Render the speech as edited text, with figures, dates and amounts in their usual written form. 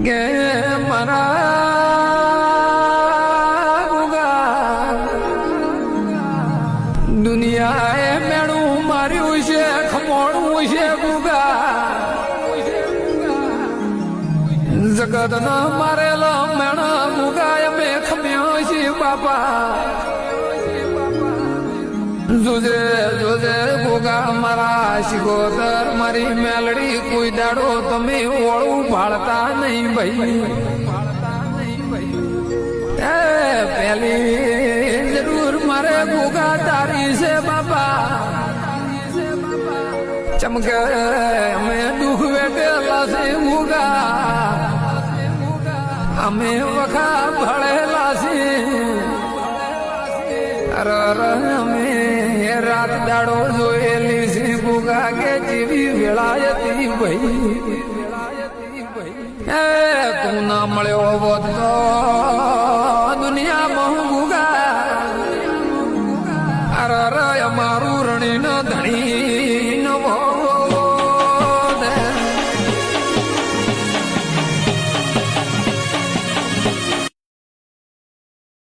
કે મારા ગુગા દુનિયાએ મેણું માર્યું છે, ખમોણું છે ગુગા. જગત ના મારેલા મેણા ગુગા અમે ખમ્યો છે બાપા. જોજે જોજે ગોગા મારા શિકોતર મારી મેલડી કોઈ દાડો તમે ઓળું ભાળતા નહીં ભાઈ. પેલી જરૂર મારે ગોગા તારી છે બાપા. ચમકે અમે દુઃખ વેટેલા છે ગોગા, અમે વખા ભળેલા છે. અમે રાત દાડો જોયેલી છે ગુગા કે જેવી વેળાયતી ભાઈ. તું ના મળ્યો હોત તો દુનિયામાં ગુગા. અરે અમારું રણી ન ધણી